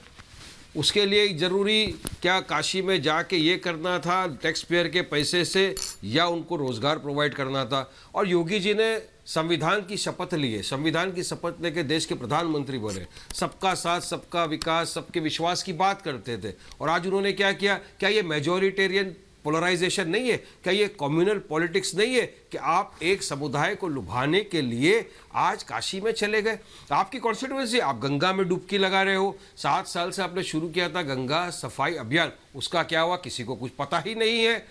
उसके लिए जरूरी क्या काशी में जाके ये करना था टैक्स पेयर के पैसे से, या उनको रोजगार प्रोवाइड करना था? और योगी जी ने संविधान की शपथ ली है, संविधान की शपथ लेके देश के प्रधानमंत्री बने, सबका साथ, सबका विकास, सबके विश्वास की बात करते थे। और आज उन्होंने क्या किया? क्या ये मेजॉरिटेरियन पोलराइजेशन नहीं है? क्या ये कम्युनल पॉलिटिक्स नहीं है कि आप एक समुदाय को लुभाने के लिए आज काशी में चले गए? आपकी कॉन्स्टिट्यूएंसी, आप गंगा में डुबकी लगा रहे हो, 7 साल से आपने शुरू किया था गंगा सफाई अभियान, उसका क्या हुआ किसी को कुछ पता ही नहीं है।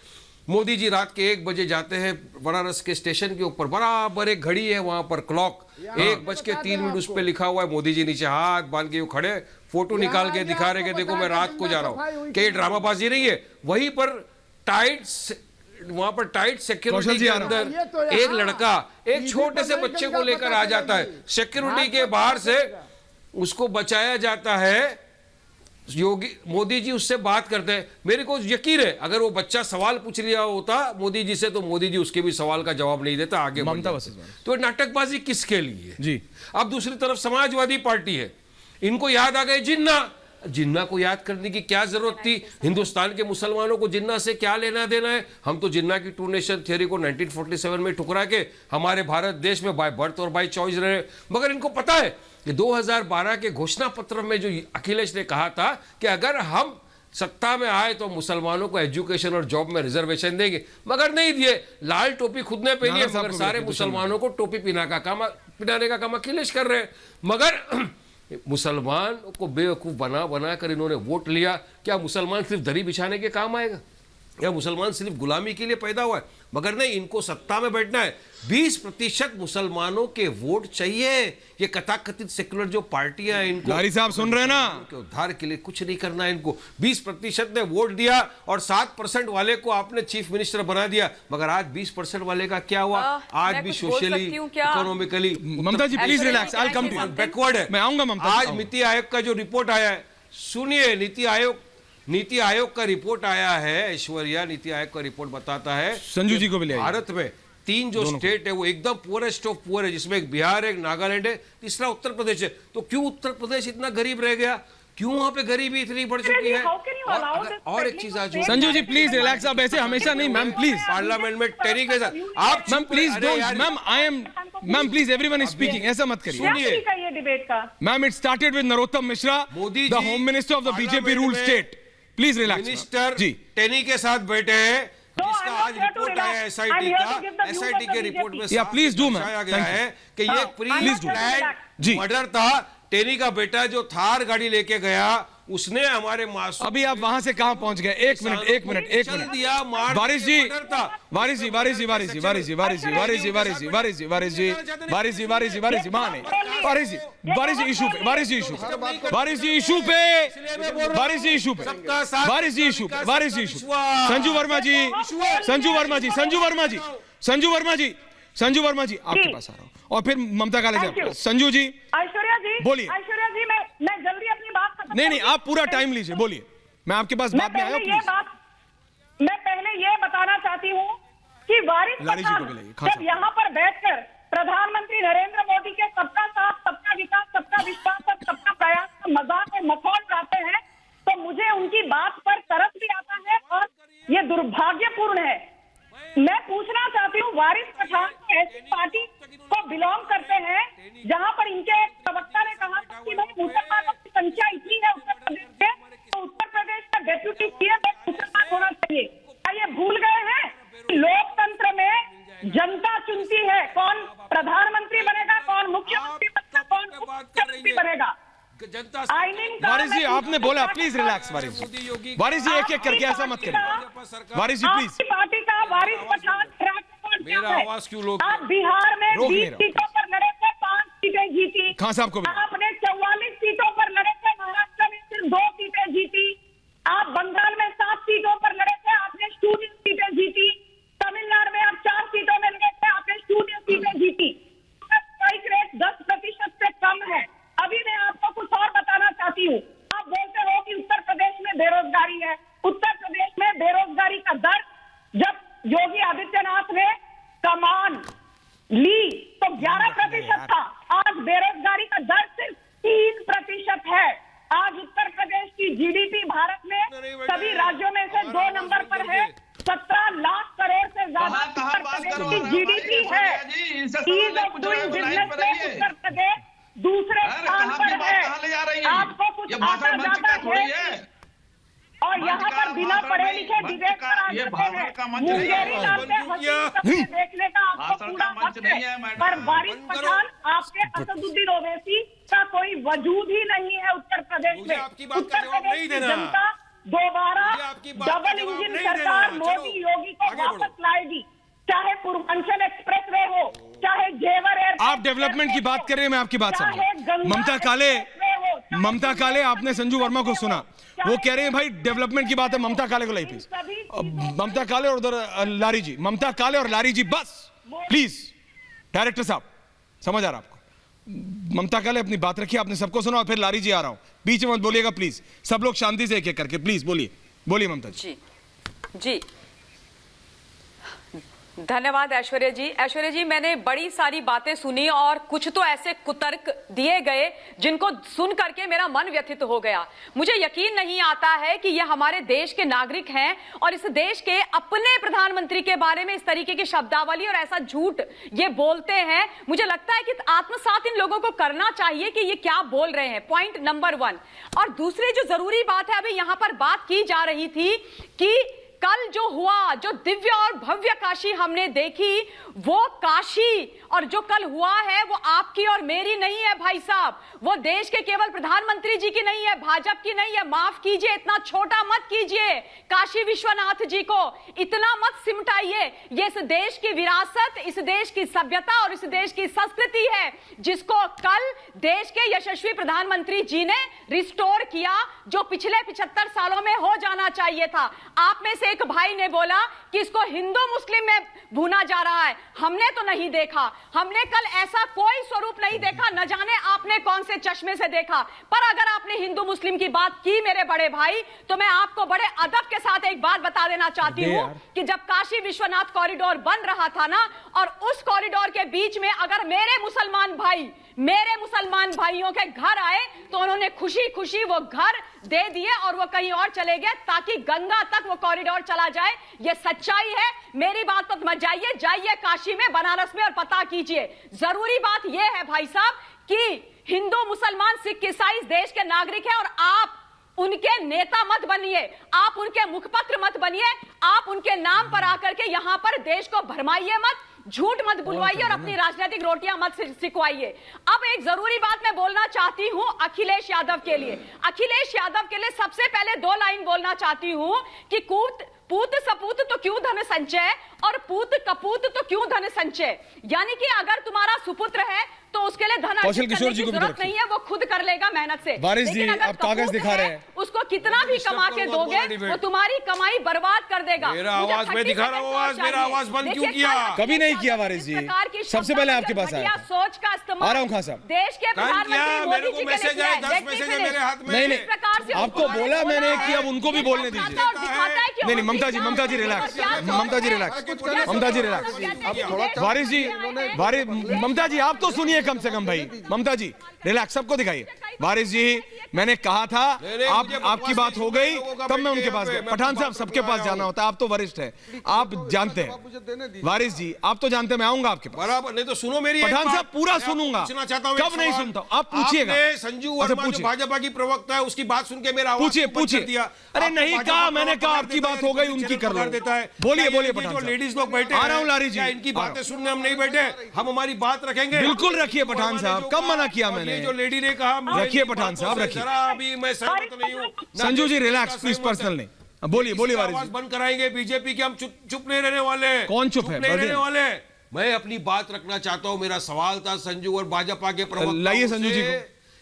मोदी जी रात के 1 बजे जाते हैं बनारस के स्टेशन के ऊपर, बराबर एक घड़ी है वहां पर, क्लॉक 1:03 उस पर लिखा हुआ है। मोदी जी नीचे हाथ बांध के खड़े, फोटो निकाल के दिखा रहे कि देखो मैं रात को जा रहा हूँ। क्या ये ड्रामाबाजी नहीं है? वहीं पर वहां पर टाइट सिक्योरिटी के अंदर एक लड़का एक छोटे से बच्चे को लेकर आ जाता है, सिक्योरिटी के बाहर से उसको बचाया जाता है। योगी मोदी जी उससे बात करते हैं, मेरे को यकीन है अगर वो बच्चा सवाल पूछ लिया होता मोदी जी से, तो मोदी जी उसके भी सवाल का जवाब नहीं देता, आगे तो नाटकबाजी किसके लिए जी? अब दूसरी तरफ समाजवादी पार्टी है, इनको याद आ गए जिन्ना को याद करने की क्या जरूरत थी? हिंदुस्तान के मुसलमानों को जिन्ना से क्या लेना देना है? हम तो जिन्ना की 2 नेशन थ्योरी को 1947 में ठुकरा के हमारे भारत देश में बाय बर्थ और बाय चॉइस रहे। मगर इनको पता है कि 2012 के घोषणा पत्र में जो अखिलेश ने कहा था कि अगर हम सत्ता में आए तो मुसलमानों को एजुकेशन और जॉब में रिजर्वेशन देंगे, मगर नहीं दिए। लाल टोपी खुद ने पहनी है, मगर सारे मुसलमानों को टोपी पिनाने का काम अखिलेश कर रहे हैं। मगर मुसलमान को बेवकूफ बना कर इन्होंने वोट लिया। क्या मुसलमान सिर्फ दरी बिछाने के काम आएगा? या मुसलमान सिर्फ गुलामी के लिए पैदा हुआ है? मगर नहीं, इनको सत्ता में बैठना है। 20% मुसलमानों के वोट चाहिए। ये कथाकथित सेक्युलर जो पार्टियां हैं, इनको लारी साहब सुन रहे हैं ना, उद्धार के लिए कुछ नहीं करना है इनको। 20% ने वोट दिया और 7% वाले को आपने चीफ मिनिस्टर बना दिया, मगर आज 20% वाले का क्या हुआ? आज भी socially economically Mamata ji please relax, I come to backward है। मैं आऊंगा ममता। आज नीति आयोग का जो रिपोर्ट आया है, सुनिए, नीति आयोग का रिपोर्ट आया है ऐश्वर्या, नीति आयोग का रिपोर्ट बताता है संजू जी को भी ले भारत में 3 जो स्टेट है वो एकदम पुअरेस्ट ऑफ पुअर है, जिसमें एक बिहार है, एक नागालैंड है, तीसरा उत्तर प्रदेश है। तो क्यों उत्तर प्रदेश इतना गरीब रह गया? क्यों वहां पे गरीबी इतनी बढ़ चुकी है? और एक चीज आज संजू जी प्लीज रिलैक्स, आप ऐसे हमेशा नहीं मैम, प्लीज पार्लियामेंट में टेरी के साथ आप ma'am please don't, ma'am I am, ma'am please everyone is speaking, ऐसा मत करिए। सुनिए, ma'am it started with Narottam Mishra, Modi the home minister of the BJP rule state. Please relax. Minister ji Teni के साथ बैठे हैं, जिसका आज रिपोर्ट आया एसआईटी का, एसआईटी के रिपोर्ट में या प्लीज डू मैम बताया गया है कि ये प्लीज डू मर्डर था। टेनी का बेटा जो थार गाड़ी लेके गया, उसने हमारे मासूम, अभी आप वहां से कहां पहुंच गए? एक मिनट वारिस जी संजू वर्मा जी आपके पास आ रहा हूँ, और फिर ममता कालेजी। संजू जी, ऐश्वर्या जी बोलिए। ऐश्वर्या जी मैं जल्दी अपनी बात खत्म नहीं, आप पूरा टाइम लीजिए, बोलिए, मैं आपके पास बाद में आया। मैं पहले ये बताना चाहती हूँ कि वारिस जब यहाँ पर बैठकर प्रधानमंत्री नरेंद्र मोदी के सबका साथ, सबका विकास, सबका विश्वास और सबका प्रयास का मजाक और मखौल बात पर तरस भी आता है और ये दुर्भाग्यपूर्ण है। मैं पूछना चाहती हूँ, वारिस पठान ऐसी पार्टी को बिलोंग करते हैं जहां पर इनके प्रवक्ता ने कहा था कि भाई मुसलमानों की संख्या इतनी है उत्तर प्रदेश में, तो उत्तर प्रदेश का डेप्यूटी सीएम मुसलमान होना चाहिए। क्या ये भूल गए हैं कि लोकतंत्र में जनता चुनती है कौन प्रधानमंत्री बनेगा, कौन मुख्यमंत्री बनेगा, कौन मुख्यमंत्री बनेगा। वारिस जी आपने बोला, प्लीज रिलैक्स वारिस जी। वारिस जी एक एक करके ऐसा मत करिए। वारिस जी प्लीज। पार्टी का वारिस पठान ट्रैक रिकॉर्ड क्या है? आवाज क्यों लोग आप बिहार में 20 सीटों पर लड़े थे, 5 सीटें जीती। खान साहब को भी। आपने 44 सीटों पर लड़े थे, महाराष्ट्र में सिर्फ 2 सीटें जीती। आप बंगाल में 7 सीटों पर लड़े थे, आपने 0 सीटें जीती। तमिलनाडु में आप 4 सीटों में लड़े थे, आपने 0 सीटें जीती। स्ट्राइक रेट 10% से कम है। अभी मैं आपको कुछ और बताना चाहती हूँ। आप बोलते हो कि उत्तर प्रदेश में बेरोजगारी है। उत्तर प्रदेश में बेरोजगारी का दर जब योगी आदित्यनाथ ने कमान ली तो 11% था। आज बेरोजगारी का दर सिर्फ 3% है। आज उत्तर प्रदेश की जीडीपी भारत में सभी राज्यों में से 2 नंबर पर है। 17 लाख करोड़ से ज्यादा उत्तर प्रदेश की जीडीपी है। ईज ऑफ डूइंग बिजनेस में उत्तर प्रदेश दूसरे स्थान पर है। आपको कुछ आता जाता है और यहाँ पर बिना पढ़े लिखे विदेश पर आ जाते हैं। मुंगेरी नाम से देखने का आपको पूरा हक है, पर वारिस पठान आपके असदुद्दीन ओवैसी का कोई वजूद ही नहीं है उत्तर प्रदेश में। उत्तर प्रदेश की जनता दोबारा डबल इंजन सरकार मोदी योगी को वापस लाएगी, चाहे पूर्वांचल एक्सप्रेस वे हो, चाहे जेवर एयर। आप डेवलपमेंट की बात कर रहे हैं, मैं आपकी बात समझा। ममता काले आपने संजू वर्मा को सुना, वो कह रहे हैं भाई डेवलपमेंट की बात है। ममता काले को लाई प्लीज। ममता काले और उधर लारी जी, ममता काले और लारी जी बस प्लीज। डायरेक्टर साहब समझ आ रहा आपको? ममता काले अपनी बात रखिए, आपने सबको सुना, और फिर लारी जी आ रहा हूं, बीच में मत बोलिएगा प्लीज। सब लोग शांति से एक एक करके प्लीज बोलिए। बोलिए ममता जी। जी धन्यवाद ऐश्वर्या जी। ऐश्वर्या जी, मैंने बड़ी सारी बातें सुनी और कुछ तो ऐसे कुतर्क दिए गए जिनको सुन करके मेरा मन व्यथित हो गया। मुझे यकीन नहीं आता है कि ये हमारे देश के नागरिक हैं और इस देश के अपने प्रधानमंत्री के बारे में इस तरीके की शब्दावली और ऐसा झूठ ये बोलते हैं। मुझे लगता है कि आत्मसात इन लोगों को करना चाहिए कि ये क्या बोल रहे हैं। Point number 1। और दूसरी जो जरूरी बात है, अभी यहां पर बात की जा रही थी कि कल जो हुआ, जो दिव्य और भव्य काशी हमने देखी, वो काशी और जो कल हुआ है वो आपकी और मेरी नहीं है भाई साहब। वो देश के केवल प्रधानमंत्री जी की नहीं है, भाजपा की नहीं है। माफ कीजिए, इतना छोटा मत कीजिए काशी विश्वनाथ जी को, इतना मत सिमटाइए। ये इस देश की विरासत, इस देश की सभ्यता और इस देश की संस्कृति है जिसको कल देश के यशस्वी प्रधानमंत्री जी ने रिस्टोर किया, जो पिछले 75 सालों में हो जाना चाहिए था। आप में से एक भाई ने बोला कि इसको हिंदू मुस्लिम में भूना जा रहा है। हमने तो नहीं देखा, हमने कल ऐसा कोई स्वरूप नहीं देखा, न जाने आपने कौन से चश्मे से देखा। पर अगर आपने हिंदू मुस्लिम की बात की मेरे बड़े भाई, तो मैं आपको बड़े अदब के साथ एक बात बता देना चाहती हूं कि जब काशी विश्वनाथ कॉरिडोर बन रहा था ना, और उस कॉरिडोर के बीच में अगर मेरे मुसलमान भाइयों के घर आए तो उन्होंने खुशी खुशी वो घर दे दिए और वो कहीं और चले गए ताकि गंगा तक वो कॉरिडोर चला जाए। ये सच्चाई है। मेरी बात पर मत जाइए, जाइए काशी में, बनारस में और पता कीजिए। जरूरी बात यह है भाई साहब कि हिंदू मुसलमान सिख ईसाई इस देश के नागरिक हैं और आप उनके नेता मत बनिए, आप उनके मुखपत्र मत बनिए, आप उनके नाम पर आकर के यहां पर देश को भरमाइए मत, झूठ मत बुलवाइए और अपनी राजनीतिक रोटियां मत सिखवाइए। अब एक जरूरी बात मैं बोलना चाहती हूं अखिलेश यादव के लिए। अखिलेश यादव के लिए सबसे पहले 2 लाइन बोलना चाहती हूं कि पूत सपूत तो क्यों धन संचय और पूत कपूत तो क्यों धन संचय। यानी कि अगर तुम्हारा सुपुत्र है तो उसके लिए धन अर्जित करने की जरूरत नहीं है, वो खुद कर लेगा मेहनत से। वारिस जी आप कागज दिखा रहे हैं, उसको कितना भी कमा के दोगे वो तुम्हारी कमाई बर्बाद कर देगा। मेरा आवाज मैं दिखा रहा हूं, आवाज मेरा आवाज बंद क्यों किया? कभी नहीं किया वारिस जी, सबसे पहले आपके पास आया। सोच का इस्तेमाल आ रहा हूं खान साहब, देश के प्रधानमंत्री मोदी जी के मैसेज आए, 10 मैसेज है मेरे हाथ में। नहीं आपको बोला मैंने कि अब उनको भी बोलने दीजिए। नहीं ममता जी रिलैक्स, ममता जी रिलैक्स। वारिस जी, ममता जी आप तो सुनिए कम से कम भाई। ममता जी रिलैक्स, सबको दिखाइए। वारिस जी मैंने कहा था आप आपकी बात हो गई तब मैं उनके पास गया। पठान साहब सबके पास जाना होता है, आप तो वरिष्ठ है, आप जानते हैं। वारिस जी आप तो जानते हैं, मैं आऊंगा आपके पास। बराबर, नहीं तो सुनो मेरी पठान साहब पूरा सुनूंगा, कब नहीं सुनता आप पूछिएगा। संजू वर्मा जो भाजपा की प्रवक्ता है उसकी बात सुन के मेरा पूछिए। अरे नहीं कहा, मैंने कहा आपकी बात हो गई, उनकी कर देता है। बोलिए पठान साहब। लेडीज लोग बैठे आ रहा हूं लारी जी, इनकी बातें सुनने हम नहीं बैठे, हम हमारी बात रखेंगे। बिल्कुल रखिए पठान साहब, कब मना किया मैंने? जो लेडी ने कहा रखिए पठान साहब, रखिए। अभी मैं सहमत नहीं हूँ। संजू जी रिलैक्स प्लीज, पर्सनल नहीं। बोलिए वारिस जी। बंद कराएंगे बीजेपी के, हम चुप नहीं रहने वाले। कौन चुप है? नहीं रहने वाले। मैं अपनी बात रखना चाहता हूं। मेरा सवाल था संजू और भाजपा के प्रवक्ता, लाइए संजू जी को।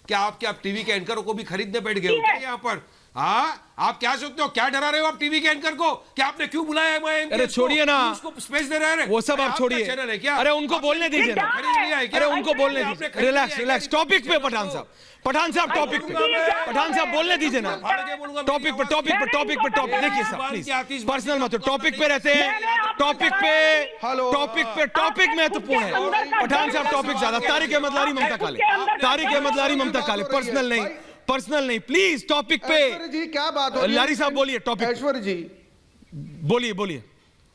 क्या आप टीवी के एंकर को भी खरीदने बैठ गए हो क्या यहाँ पर? हाँ, आप क्या सोचते हो, क्या डरा रहे हो आप टीवी के एंकर को? क्या आपने क्यों बुलाया है? अरे छोड़िए ना, उसको स्पेस दे रहे हैं, वो सब आप छोड़िए। चैनल है क्या? अरे उनको बोलने दीजिए ना, अरे उनको बोलने दीजिए। रिलैक्स, टॉपिक पे पठान साहब टॉपिक पे, पठान साहब बोलने दीजिए ना। टॉपिक पे देखिए साहब प्लीज, पर्सनल मत, टॉपिक पे रहते हैं, टॉपिक महत्वपूर्ण है। पठान साहब टॉपिक ज्यादा, तारिक अहमद लारी ममता काले, पर्सनल नहीं प्लीज, टॉपिक पे। जी क्या बात हो, लारी साहब बोलिए टॉपिक। ऐश्वर्य जी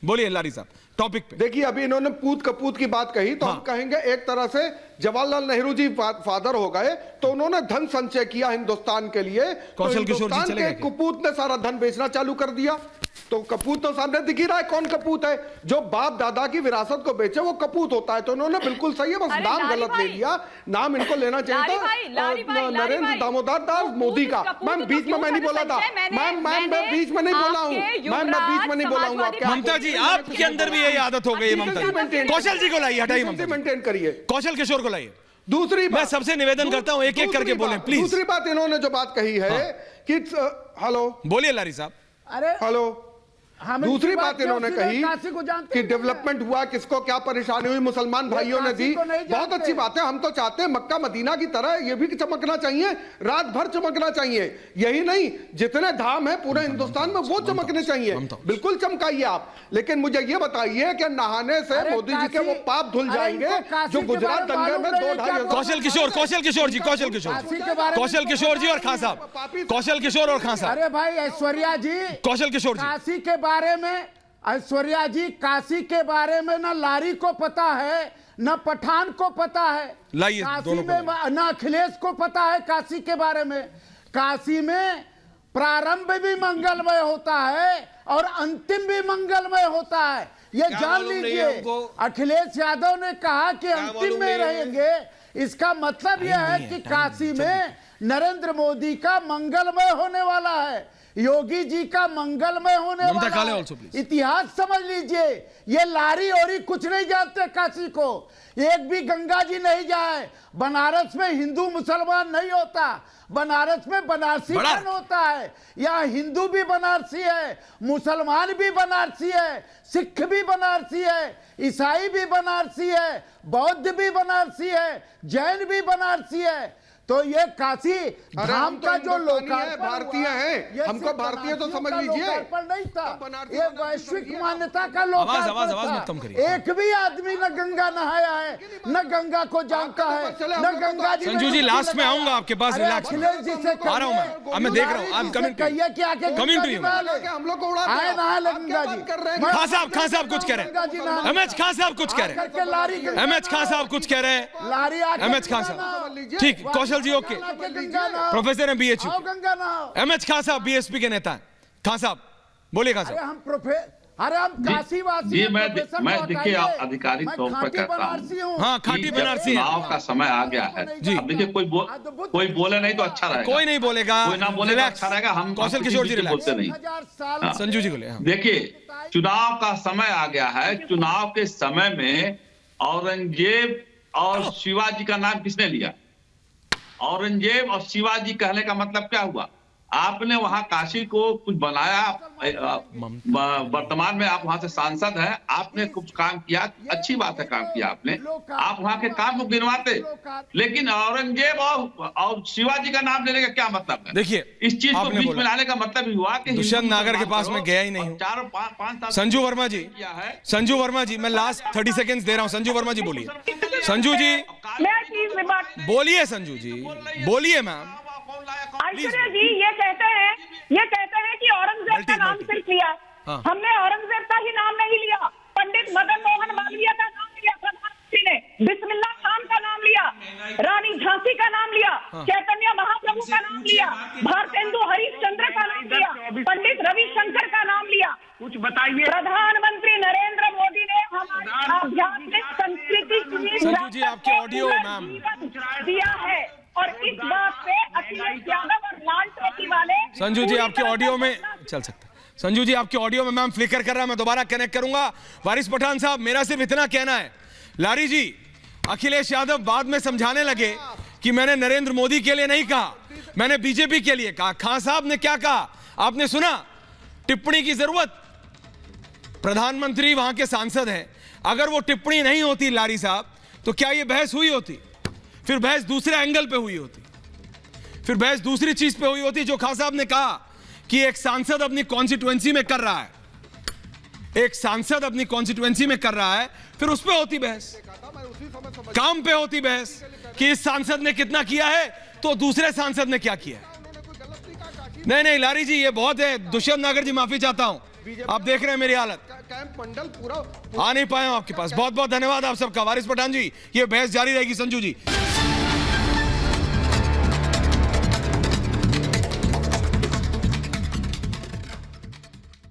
बोलिए लारी साहब टॉपिक पे। देखिए अभी इन्होंने पूत कपूत की बात कही तो हम कहेंगे एक तरह से जवाहरलाल नेहरू जी फादर हो गए तो उन्होंने धन संचय किया हिंदुस्तान के लिए, कौशल किशोर जी चले गए। कपूत ने सारा धन बेचना चालू कर दिया। तो कपूत तो सामने दिख ही रहा है कौन कपूत है, जो बाप दादा की विरासत को बेचे वो कपूत होता है। तो उन्होंने बिल्कुल सही है, बस नाम गलत ले लिया। नाम इनको लेना चाहिए था नरेंद्र दामोदर दास मोदी का। मैम बीच में मैं नहीं बोला था, मैम मैं बीच में नहीं बोला हूँ, मैं बीच में नहीं बोला हूँ। ममता जी आपके अंदर भी यही आदत हो गई है ममता जी। कौशल जी को लाइए, हटाइए ममता जी, मेंटेन करिए। कौशल किशोर को लाइए। दूसरी मैं सबसे निवेदन करता हूं एक करके बोलें प्लीज। दूसरी बात इन्होंने जो बात कही है कि हेलो बोलिए लारी साहब। अरे हेलो, दूसरी बात इन्होंने कही कि डेवलपमेंट हुआ, किसको क्या परेशानी हुई, मुसलमान भाइयों ने दी। बहुत अच्छी बात है, हम तो चाहते हैं मक्का मदीना की तरह ये भी चमकना चाहिए, रात भर चमकना चाहिए। यही नहीं, जितने धाम है पूरे हिंदुस्तान में वो चमकने चाहिए, बिल्कुल चमकाइए आप। लेकिन मुझे ये बताइए कि नहाने से मोदी जी के वो पाप धुल जाएंगे जो गुजरात दंगे में 2-2.5 कौशल किशोर जी और खान साहब, कौशल किशोर और खान साहब। अरे भाई ऐश्वर्या जी, कौशल किशोर जी, काशी के बारे में, ऐश्वर्या जी काशी के बारे में ना लारी को पता है ना पठान को पता है, काशी में ना अखिलेश को पता है काशी के बारे में। काशी में प्रारंभ भी मंगलमय होता है और अंतिम भी मंगलमय होता है, ये जान लीजिए। अखिलेश यादव ने कहा कि अंतिम में रहेंगे, इसका मतलब यह है कि काशी में नरेंद्र मोदी का मंगलमय होने वाला है, योगी जी का मंगलमय होने वाला है। इतिहास समझ लीजिए, ये लारी और कुछ नहीं जानते काशी को, एक भी गंगा जी नहीं जाए। बनारस में हिंदू मुसलमान नहीं होता, बनारस में बनारसी धन होता है। यहाँ हिंदू भी बनारसी है, मुसलमान भी बनारसी है, सिख भी बनारसी है, ईसाई भी बनारसी है, बौद्ध भी बनारसी है, जैन भी बनारसी है। तो ये काशी धाम का जो लोकार्पण भारतीय है, हमको भारतीय तो समझ लीजिए, नहीं था, ये वैश्विक मान्यता का लोकार्पण था। एक भी आदमी न गंगा नहाया है, न गंगा को जानता है, न गंगा जी। संजू जी लास्ट में आऊंगा आपके पास, रिलैक्स अखिलेश जी से आ रहा हूं मैं देख रहा हूं, आप कमिंग टू यू, हम लोग को उड़ा आए नहा ले गंगा जी। खान साहब कुछ कह रहे हैं, एमएच खान साहब कुछ कह रहे हैं, एमएच खान साहब कुछ कह रहे हैं, लारी एमएच खान साहब ठीक, कौशल जी ओके, प्रोफेसर हैं बीएचयू, एमएच खान साहब बीएसपी के नेता हैं। खान साहब बोलिए, खान साहब। अरे हम काशीवासी, मैं देखिए आधिकारिक तौर पर कहता हूँ, हाँ खाटी बनारसी है। चुनाव का समय आ गया है जी। अब देखिए कोई बोले नहीं तो अच्छा रहेगा, कोई नहीं बोलेगा, कोई ना बोले तो अच्छा रहेगा। हम कौशल किशोर जी बोलते नहीं, संजू जी बोले। देखिए चुनाव का समय आ गया है, चुनाव के समय में औरंगजेब और शिवाजी का नाम किसने लिया? औरंगजेब और शिवाजी कहने का मतलब क्या हुआ? आपने वहां काशी को कुछ बनाया, वर्तमान में आप वहां से सांसद हैं, आपने कुछ काम किया, अच्छी बात है काम किया आपने, आप वहां के काम को गिनवाते। लेकिन औरंगजेब और शिवाजी का नाम लेने का क्या मतलब है? देखिए इस चीज को बीच में लाने का मतलब ही हुआ कि दुष्यंत नागर के पास मैं गया ही नहीं हूँ। 4-5 साल संजू वर्मा जी मैं लास्ट 30 सेकेंड दे रहा हूँ। संजू वर्मा जी बोलिए, संजू जी बोलिए, संजू जी बोलिए मैम। ऐश्वर्या जी ये कहते हैं ये कहते हैं कि औरंगजेब का नाम सिर्फ लिया। हमने औरंगजेब का ही नाम नहीं लिया, पंडित मदन मोहन मालवीय का नाम लिया प्रधानमंत्री ने, बिस्मिल्लाह खान का नाम लिया, रानी झांसी का नाम लिया, चैतन्य महाप्रभु का नाम लिया, भारतेंदु हरिश्चंद्र का नाम लिया, पंडित रविशंकर का नाम लिया। कुछ बताइए। प्रधानमंत्री नरेंद्र मोदी ने हमारी आध्यात्मिक संस्कृति संजू जी आपके ऑडियो मैम दिया है, और इस बात पे अखिलेश यादव और लाल टोपी वाले संजू जी आपके ऑडियो में चल सकता है। संजू जी आपके ऑडियो में मैम फ्लिकर कर रहा है, मैं दोबारा कनेक्ट करूंगा। वारिस पठान साहब मेरा सिर्फ इतना कहना है, लारी जी अखिलेश यादव बाद में समझाने लगे कि मैंने नरेंद्र मोदी के लिए नहीं कहा, मैंने बीजेपी के लिए कहा। खान साहब ने क्या कहा आपने सुना? टिप्पणी की जरूरत, प्रधानमंत्री वहां के सांसद हैं, अगर वो टिप्पणी नहीं होती लारी साहब तो क्या ये बहस हुई होती? फिर बहस दूसरे एंगल पे हुई होती, फिर बहस दूसरी चीज पे हुई होती जो खान साहब ने कहा कि एक सांसद अपनी कॉन्स्टिट्यूएंसी में कर रहा है, एक सांसद अपनी कॉन्स्टिट्यूएंसी में कर रहा है, फिर उस पे होती बहस, काम पे होती बहस कि इस सांसद ने कितना किया है तो दूसरे सांसद ने क्या किया है। नहीं नहीं लारी जी ये बहुत है। दुष्यंत नागर जी माफी चाहता हूं, आप देख रहे हैं मेरी हालत, मंडल पूरा आ नहीं पाया हूं आपके पास। बहुत बहुत धन्यवाद आप सबका। वारिस पठान जी ये बहस जारी रहेगी। संजू जी